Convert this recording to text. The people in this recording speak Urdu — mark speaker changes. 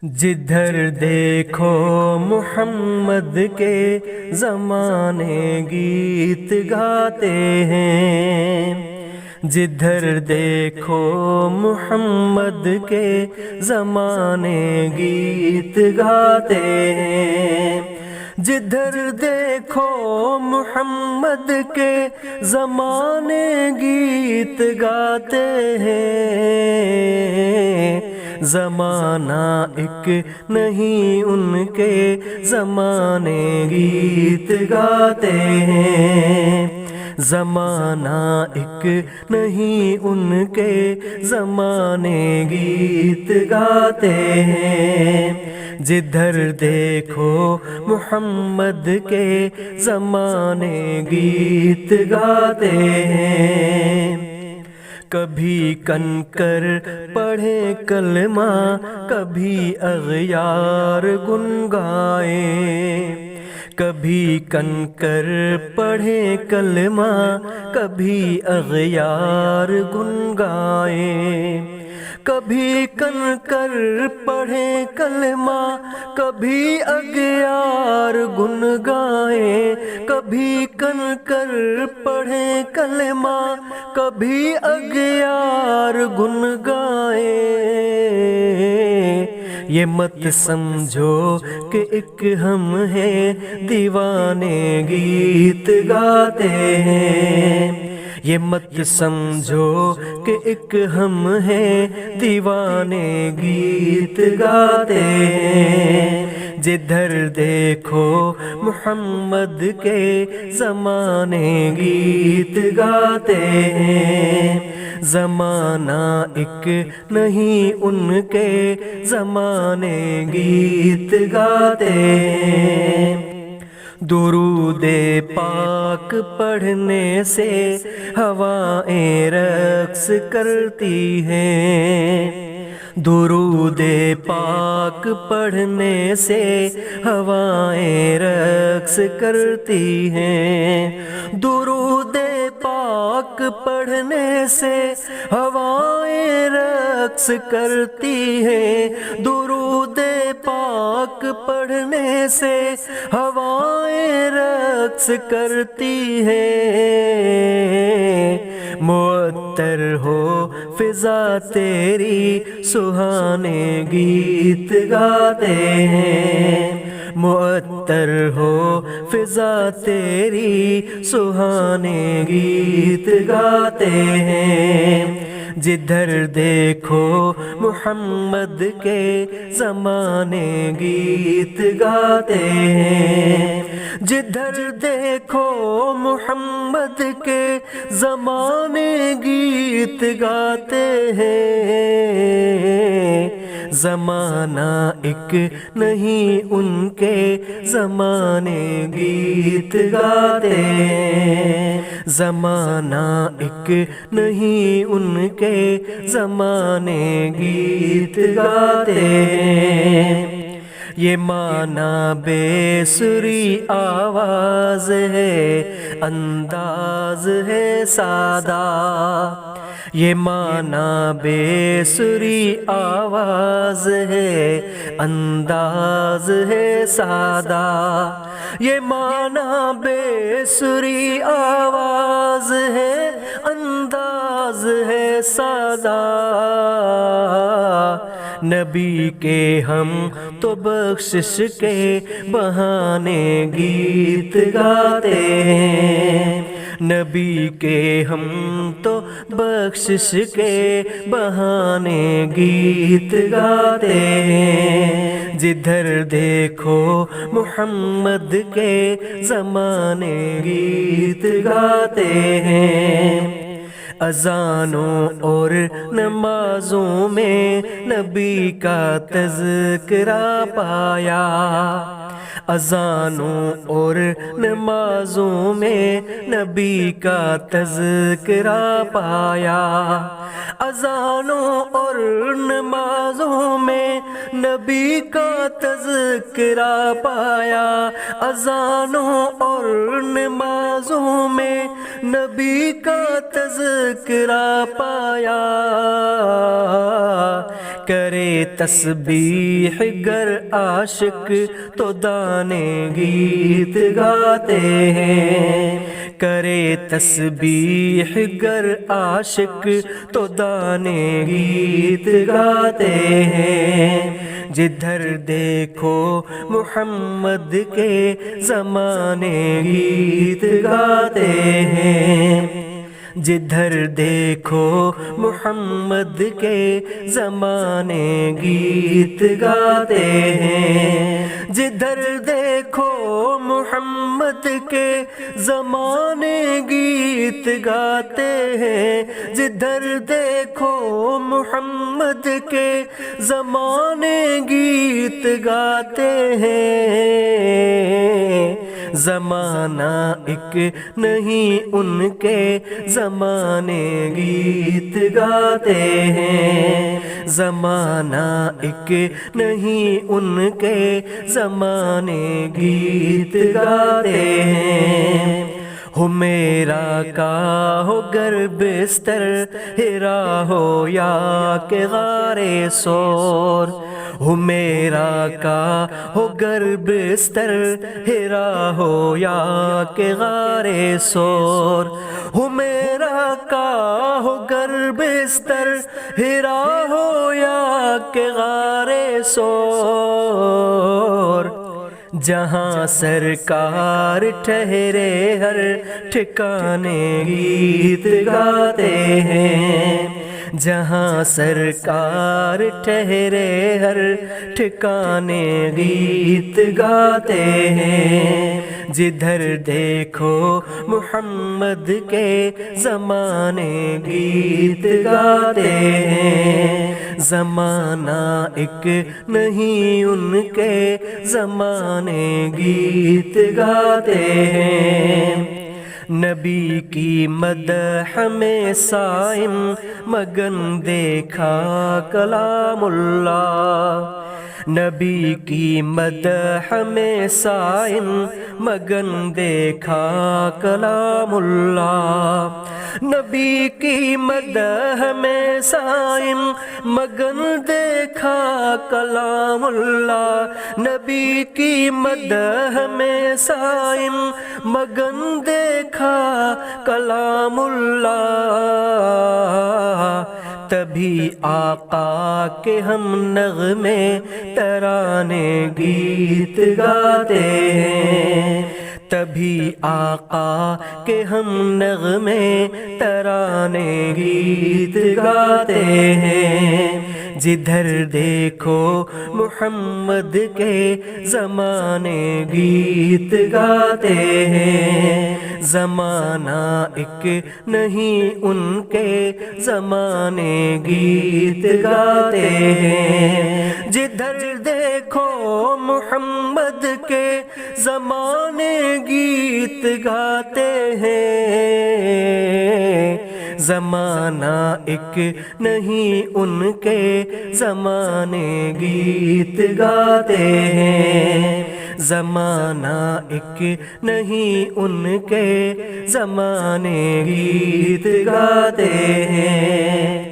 Speaker 1: جدھر دیکھو محمد کے زمانے گیت گاتے ہیں، جدھر دیکھو محمد کے زمانے گیت گاتے ہیں، جدھر دیکھو محمد کے زمانے گیت گاتے ہیں، زمانہ ایک نہیں ان کے زمانے گیت گاتے ہیں، زمانہ ایک نہیں ان کے زمانے گیت گاتے ہیں، جدھر دیکھو محمد کے زمانے گیت گاتے ہیں۔ کبھی کنکر پڑھے کلمہ، کبھی اغیار گنگائے، کبھی کنکر پڑھے کلمہ، کبھی اغیار گنگائے، کبھی کنکر پڑھے کلمہ، کبھی اغیار گنگائے، کبھی کنکر پڑھے کلمہ، کبھی اغیار گنگائے۔ یہ مت سمجھو کہ ایک ہم ہیں دیوانے گیت گاتے ہیں، یہ مت سمجھو کہ ایک ہم ہیں دیوانے گیت گاتے ہیں، جدھر دیکھو محمد کے زمانے گیت گاتے ہیں، زمانہ ایک نہیں ان کے زمانے گیت گاتے ہیں۔ درود پاک پڑھنے سے ہوائیں رقص کرتی ہیں، درود پاک پڑھنے سے ہوائیں رقص کرتی ہیں، درود پاک پڑھنے سے ہوائیں رقص کرتی ہیں، درود پاک پڑھنے سے ہوائیں رقص کرتی ہیں، معطر ہو فضا تیری سہانے گیت گاتے ہیں، معطر ہو فضا تیری سہانے گیت گاتے ہیں، جدھر دیکھو محمد کے زمانے گیت گاتے ہیں، جدھر دیکھو محمد کے زمانے گیت گاتے ہیں، زمانہ ایک نہیں ان کے زمانے گیت گاتے ہیں، زمانہ ایک نہیں ان کے زمانے گیت گاتے ہیں۔ یہ معنی بے سری آواز ہے، انداز ہے سادہ، یہ معنی بے سری آواز ہے، انداز ہے سادہ، یہ معنی بے سری آواز ہے، انداز ہے سادہ، نبی کے ہم تو بخشش کے بہانے گیت گاتے ہیں، نبی کے ہم تو بخشش کے بہانے گیت گاتے ہیں، جدھر دیکھو محمد کے زمانے گیت گاتے ہیں۔ اذانوں اور نمازوں میں نبی کا تذکرہ پایا، اذانوں اور نمازوں میں نبی کا تذکرہ پایا، اذانوں اور نمازوں میں نبی کا تذکرہ پایا، اذانوں اور نمازوں میں نبی کا تذکرہ تذکرہ پایا، کرے تسبیح گر عاشق تو دانے گیت گاتے ہیں، کرے تسبیح گر عاشق تو دانے گیت گاتے ہیں، جدھر دیکھو محمد کے زمانے گیت گاتے ہیں، جدھر دیکھو محمد کے زمانے گیت گاتے ہیں، جدھر دیکھو محمد کے زمانے گیت گاتے ہیں، جدھر دیکھو محمد کے زمانے گیت گاتے ہیں، زمانہ ایک نہیں ان کے زمانے گیت گاتے ہیں، زمانہ ایک نہیں ان کے زمانے گیت گاتے ہیں، ہو میرا کا ہو گر بستر ہرا ہو یا کہ غار سور، ہو میرا کا ہو گر بستر ہرا ہو یا کہ غار سور، ہو میرا کا ہو گر بستر ہرا ہو یا کہ غار سور، جہاں سرکار ٹھہرے ہر ٹھکانے گیت گاتے ہیں، جہاں سرکار ٹھہرے ہر ٹھکانے گیت گاتے ہیں، جدھر دیکھو محمد کے زمانے گیت گاتے ہیں، زمانہ ایک نہیں ان کے زمانے گیت گاتے ہیں، نبی کی مدح میں صائم مگن دیکھا کلام اللہ، نبی کی مدح میں صائم مگن دیکھا کلام اللہ، نبی کی مدح میں صائم مگن دیکھا کلام اللہ، نبی کی مدح میں صائم مگن دیکھا کلام اللہ، تبھی آقا کے ہم نغمے ترانے گیت گاتے ہیں، تبھی آقا کے ہم نغمے ترانے گیت گاتے ہیں، جدھر دیکھو محمد کے زمانے گیت گاتے ہیں، زمانہ ایک نہیں ان کے زمانے گیت گاتے ہیں، جدھر دیکھو محمد کے زمانے گیت گاتے ہیں، زمانہ ایک نہیں ان کے زمانے گیت گاتے ہیں، زمانہ ایک نہیں ان کے زمانے گیت گاتے ہیں۔